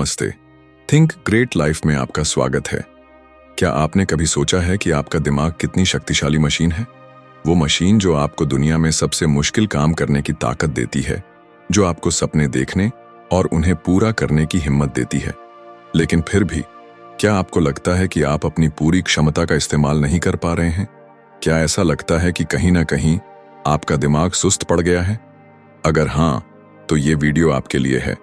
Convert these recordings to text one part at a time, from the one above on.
नमस्ते। Think great life में आपका स्वागत है। क्या आपने कभी सोचा है कि आपका दिमाग कितनी शक्तिशाली मशीन है? वो मशीन जो आपको दुनिया में सबसे मुश्किल काम करने की ताकत देती है, जो आपको सपने देखने और उन्हें पूरा करने की हिम्मत देती है। लेकिन फिर भी क्या आपको लगता है कि आप अपनी पूरी क्षमता का इस्तेमाल नहीं कर पा रहे हैं? क्या ऐसा लगता है कि कहीं ना कहीं आपका दिमाग सुस्त पड़ गया है? अगर हाँ, तो ये वीडियो आपके लिए है।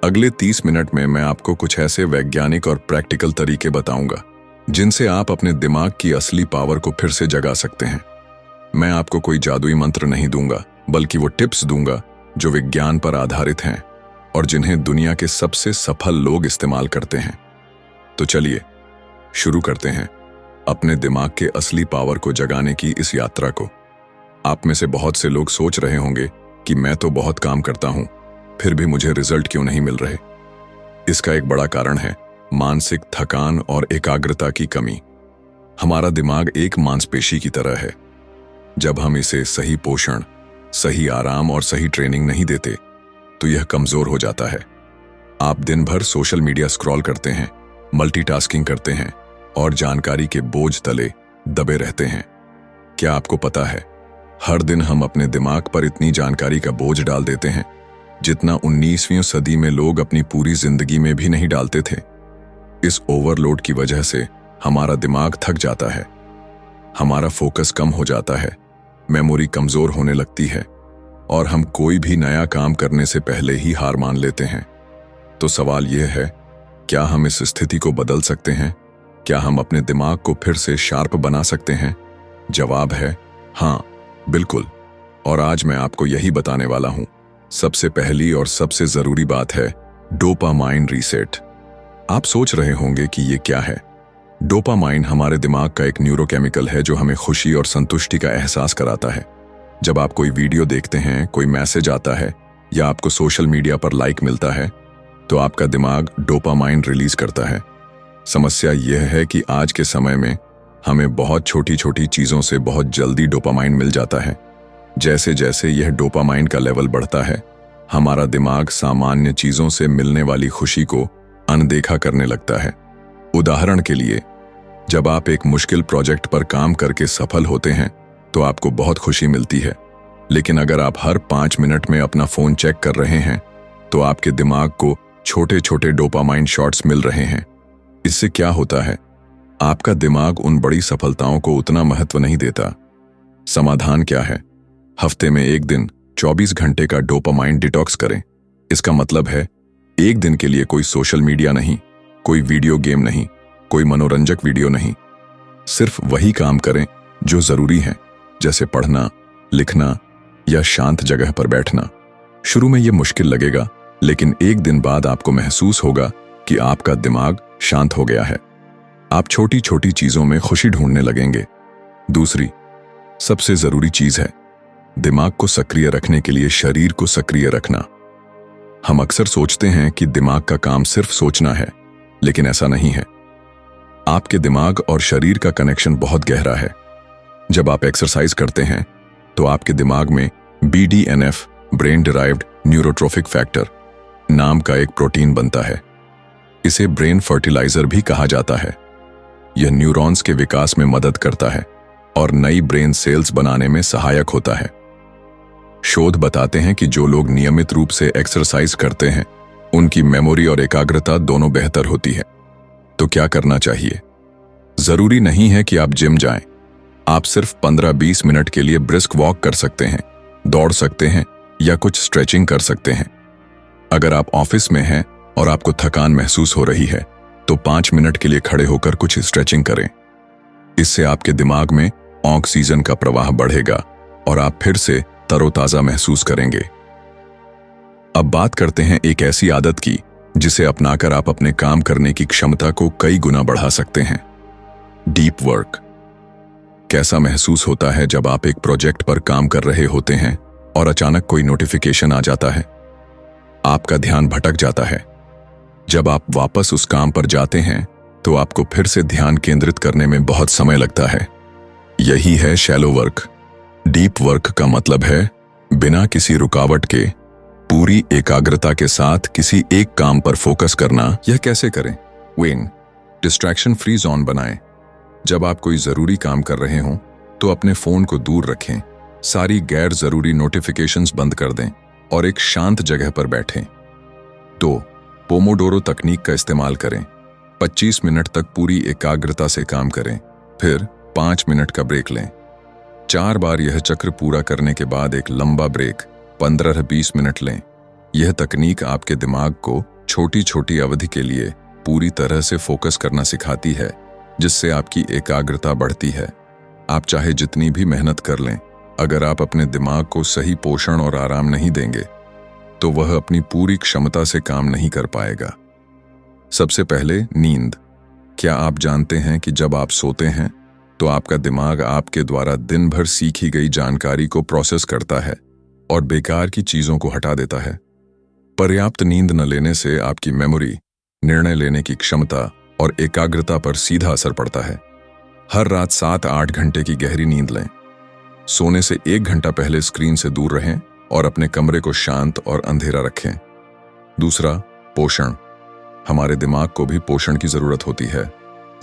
अगले 30 मिनट में मैं आपको कुछ ऐसे वैज्ञानिक और प्रैक्टिकल तरीके बताऊंगा जिनसे आप अपने दिमाग की असली पावर को फिर से जगा सकते हैं। मैं आपको कोई जादुई मंत्र नहीं दूंगा, बल्कि वो टिप्स दूंगा जो विज्ञान पर आधारित हैं और जिन्हें दुनिया के सबसे सफल लोग इस्तेमाल करते हैं। तो चलिए शुरू करते हैं अपने दिमाग के असली पावर को जगाने की इस यात्रा को। आप में से बहुत से लोग सोच रहे होंगे कि मैं तो बहुत काम करता हूं, फिर भी मुझे रिजल्ट क्यों नहीं मिल रहे। इसका एक बड़ा कारण है मानसिक थकान और एकाग्रता की कमी। हमारा दिमाग एक मांसपेशी की तरह है। जब हम इसे सही पोषण, सही आराम और सही ट्रेनिंग नहीं देते तो यह कमजोर हो जाता है। आप दिन भर सोशल मीडिया स्क्रॉल करते हैं, मल्टीटास्किंग करते हैं और जानकारी के बोझ तले दबे रहते हैं। क्या आपको पता है, हर दिन हम अपने दिमाग पर इतनी जानकारी का बोझ डाल देते हैं जितना 19वीं सदी में लोग अपनी पूरी जिंदगी में भी नहीं डालते थे। इस ओवरलोड की वजह से हमारा दिमाग थक जाता है, हमारा फोकस कम हो जाता है, मेमोरी कमजोर होने लगती है और हम कोई भी नया काम करने से पहले ही हार मान लेते हैं। तो सवाल यह है, क्या हम इस स्थिति को बदल सकते हैं? क्या हम अपने दिमाग को फिर से शार्प बना सकते हैं? जवाब है हाँ, बिल्कुल। और आज मैं आपको यही बताने वाला हूं। सबसे पहली और सबसे जरूरी बात है डोपामाइन रीसेट। आप सोच रहे होंगे कि ये क्या है। डोपामाइन हमारे दिमाग का एक न्यूरोकेमिकल है जो हमें खुशी और संतुष्टि का एहसास कराता है। जब आप कोई वीडियो देखते हैं, कोई मैसेज आता है या आपको सोशल मीडिया पर लाइक मिलता है, तो आपका दिमाग डोपामाइन रिलीज करता है। समस्या यह है कि आज के समय में हमें बहुत छोटी छोटी चीजों से बहुत जल्दी डोपामाइन मिल जाता है। जैसे जैसे यह डोपामाइन का लेवल बढ़ता है, हमारा दिमाग सामान्य चीजों से मिलने वाली खुशी को अनदेखा करने लगता है। उदाहरण के लिए, जब आप एक मुश्किल प्रोजेक्ट पर काम करके सफल होते हैं तो आपको बहुत खुशी मिलती है। लेकिन अगर आप हर 5 मिनट में अपना फोन चेक कर रहे हैं तो आपके दिमाग को छोटे छोटे डोपामाइन शॉट्स मिल रहे हैं। इससे क्या होता है, आपका दिमाग उन बड़ी सफलताओं को उतना महत्व नहीं देता। समाधान क्या है? हफ्ते में एक दिन 24 घंटे का डोपामाइन डिटॉक्स करें। इसका मतलब है एक दिन के लिए कोई सोशल मीडिया नहीं, कोई वीडियो गेम नहीं, कोई मनोरंजक वीडियो नहीं। सिर्फ वही काम करें जो जरूरी है, जैसे पढ़ना, लिखना या शांत जगह पर बैठना। शुरू में यह मुश्किल लगेगा, लेकिन एक दिन बाद आपको महसूस होगा कि आपका दिमाग शांत हो गया है। आप छोटी छोटी चीजों में खुशी ढूंढने लगेंगे। दूसरी सबसे जरूरी चीज है दिमाग को सक्रिय रखने के लिए शरीर को सक्रिय रखना। हम अक्सर सोचते हैं कि दिमाग का काम सिर्फ सोचना है, लेकिन ऐसा नहीं है। आपके दिमाग और शरीर का कनेक्शन बहुत गहरा है। जब आप एक्सरसाइज करते हैं तो आपके दिमाग में BDNF, brain derived neurotrophic factor नाम का एक प्रोटीन बनता है। इसे ब्रेन फर्टिलाइजर भी कहा जाता है। यह न्यूरॉन्स के विकास में मदद करता है और नई ब्रेन सेल्स बनाने में सहायक होता है। शोध बताते हैं कि जो लोग नियमित रूप से एक्सरसाइज करते हैं उनकी मेमोरी और एकाग्रता दोनों बेहतर होती है। तो क्या करना चाहिए? जरूरी नहीं है कि आप जिम जाएं। आप सिर्फ 15-20 मिनट के लिए ब्रिस्क वॉक कर सकते हैं, दौड़ सकते हैं या कुछ स्ट्रेचिंग कर सकते हैं। अगर आप ऑफिस में हैं और आपको थकान महसूस हो रही है तो 5 मिनट के लिए खड़े होकर कुछ स्ट्रेचिंग करें। इससे आपके दिमाग में ऑक्सीजन का प्रवाह बढ़ेगा और आप फिर से तरोताजा महसूस करेंगे। अब बात करते हैं एक ऐसी आदत की जिसे अपनाकर आप अपने काम करने की क्षमता को कई गुना बढ़ा सकते हैं। Deep work. कैसा महसूस होता है जब आप एक प्रोजेक्ट पर काम कर रहे होते हैं और अचानक कोई नोटिफिकेशन आ जाता है? आपका ध्यान भटक जाता है। जब आप वापस उस काम पर जाते हैं तो आपको फिर से ध्यान केंद्रित करने में बहुत समय लगता है। यही है शैलो वर्क। डीप वर्क का मतलब है बिना किसी रुकावट के पूरी एकाग्रता के साथ किसी एक काम पर फोकस करना, यह कैसे करें? वेन डिस्ट्रैक्शन फ्री जोन बनाएं। जब आप कोई जरूरी काम कर रहे हों तो अपने फोन को दूर रखें, सारी गैर जरूरी नोटिफिकेशंस बंद कर दें और एक शांत जगह पर बैठें। 2. पोमोडोरो तकनीक का इस्तेमाल करें। 25 मिनट तक पूरी एकाग्रता से काम करें, फिर 5 मिनट का ब्रेक लें। 4 बार यह चक्र पूरा करने के बाद एक लंबा ब्रेक 15-20 मिनट लें। यह तकनीक आपके दिमाग को छोटी छोटी अवधि के लिए पूरी तरह से फोकस करना सिखाती है, जिससे आपकी एकाग्रता बढ़ती है। आप चाहे जितनी भी मेहनत कर लें, अगर आप अपने दिमाग को सही पोषण और आराम नहीं देंगे तो वह अपनी पूरी क्षमता से काम नहीं कर पाएगा। सबसे पहले नींद। क्या आप जानते हैं कि जब आप सोते हैं तो आपका दिमाग आपके द्वारा दिन भर सीखी गई जानकारी को प्रोसेस करता है और बेकार की चीजों को हटा देता है। पर्याप्त नींद न लेने से आपकी मेमोरी, निर्णय लेने की क्षमता और एकाग्रता पर सीधा असर पड़ता है। हर रात 7-8 घंटे की गहरी नींद लें। सोने से 1 घंटा पहले स्क्रीन से दूर रहें और अपने कमरे को शांत और अंधेरा रखें। दूसरा, पोषण। हमारे दिमाग को भी पोषण की जरूरत होती है।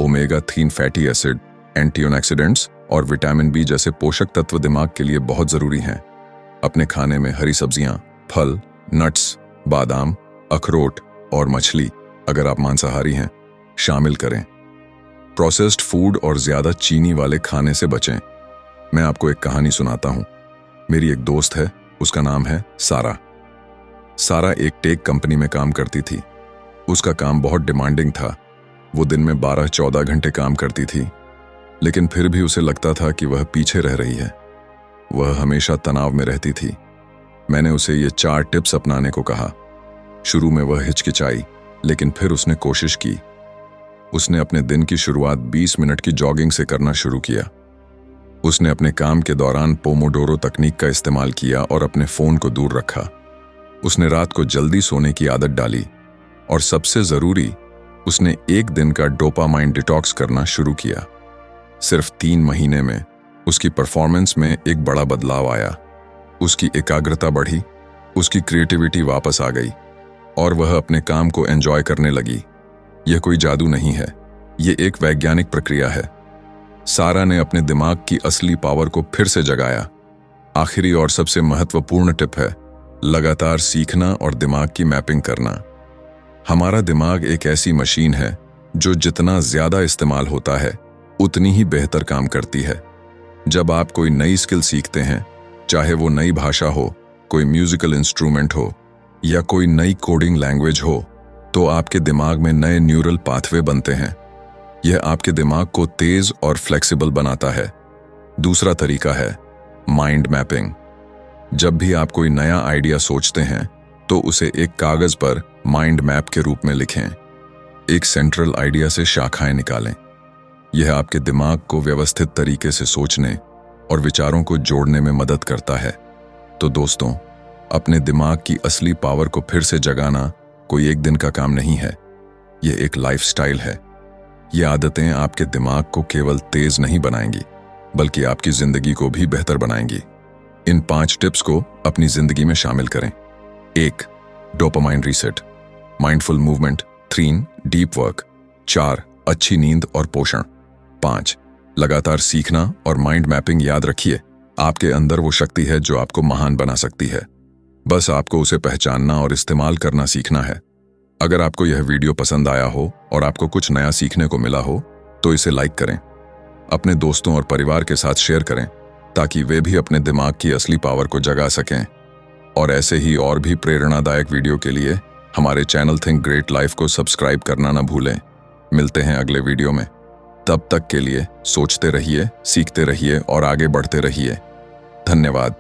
ओमेगा-3 फैटी एसिड, एंटीऑक्सीडेंट्स और विटामिन बी जैसे पोषक तत्व दिमाग के लिए बहुत जरूरी हैं। अपने खाने में हरी सब्जियां, फल, नट्स, बादाम, अखरोट और मछली, अगर आप मांसाहारी हैं, शामिल करें। प्रोसेस्ड फूड और ज्यादा चीनी वाले खाने से बचें। मैं आपको एक कहानी सुनाता हूं। मेरी एक दोस्त है, उसका नाम है सारा। सारा एक टेक कंपनी में काम करती थी। उसका काम बहुत डिमांडिंग था। वो दिन में 12-14 घंटे काम करती थी, लेकिन फिर भी उसे लगता था कि वह पीछे रह रही है। वह हमेशा तनाव में रहती थी। मैंने उसे ये 4 टिप्स अपनाने को कहा। शुरू में वह हिचकिचाई, लेकिन फिर उसने कोशिश की। उसने अपने दिन की शुरुआत 20 मिनट की जॉगिंग से करना शुरू किया। उसने अपने काम के दौरान पोमोडोरो तकनीक का इस्तेमाल किया और अपने फोन को दूर रखा। उसने रात को जल्दी सोने की आदत डाली और सबसे जरूरी, उसने 1 दिन का डोपामाइन डिटॉक्स करना शुरू किया। सिर्फ 3 महीने में उसकी परफॉर्मेंस में एक बड़ा बदलाव आया। उसकी एकाग्रता बढ़ी, उसकी क्रिएटिविटी वापस आ गई और वह अपने काम को एंजॉय करने लगी। यह कोई जादू नहीं है, यह एक वैज्ञानिक प्रक्रिया है। सारा ने अपने दिमाग की असली पावर को फिर से जगाया। आखिरी और सबसे महत्वपूर्ण टिप है लगातार सीखना और दिमाग की मैपिंग करना। हमारा दिमाग एक ऐसी मशीन है जो जितना ज्यादा इस्तेमाल होता है उतनी ही बेहतर काम करती है। जब आप कोई नई स्किल सीखते हैं, चाहे वो नई भाषा हो, कोई म्यूजिकल इंस्ट्रूमेंट हो या कोई नई कोडिंग लैंग्वेज हो, तो आपके दिमाग में नए न्यूरल पाथवे बनते हैं। यह आपके दिमाग को तेज और फ्लेक्सिबल बनाता है। दूसरा तरीका है माइंड मैपिंग। जब भी आप कोई नया आइडिया सोचते हैं तो उसे एक कागज पर माइंड मैप के रूप में लिखें। एक सेंट्रल आइडिया से शाखाएं निकालें। यह आपके दिमाग को व्यवस्थित तरीके से सोचने और विचारों को जोड़ने में मदद करता है। तो दोस्तों, अपने दिमाग की असली पावर को फिर से जगाना कोई एक दिन का काम नहीं है, यह एक लाइफस्टाइल है। ये आदतें आपके दिमाग को केवल तेज नहीं बनाएंगी, बल्कि आपकी जिंदगी को भी बेहतर बनाएंगी। इन 5 टिप्स को अपनी जिंदगी में शामिल करें। 1. Dopamine reset, mindful movement. 3. Deep work. 4. अच्छी नींद और पोषण। 5. लगातार सीखना और माइंड मैपिंग। याद रखिए, आपके अंदर वो शक्ति है जो आपको महान बना सकती है। बस आपको उसे पहचानना और इस्तेमाल करना सीखना है। अगर आपको यह वीडियो पसंद आया हो और आपको कुछ नया सीखने को मिला हो तो इसे लाइक करें, अपने दोस्तों और परिवार के साथ शेयर करें ताकि वे भी अपने दिमाग की असली पावर को जगा सकें। और ऐसे ही और भी प्रेरणादायक वीडियो के लिए हमारे चैनल थिंक ग्रेट लाइफ को सब्सक्राइब करना न भूलें। मिलते हैं अगले वीडियो में। तब तक के लिए सोचते रहिए, सीखते रहिए और आगे बढ़ते रहिए। धन्यवाद।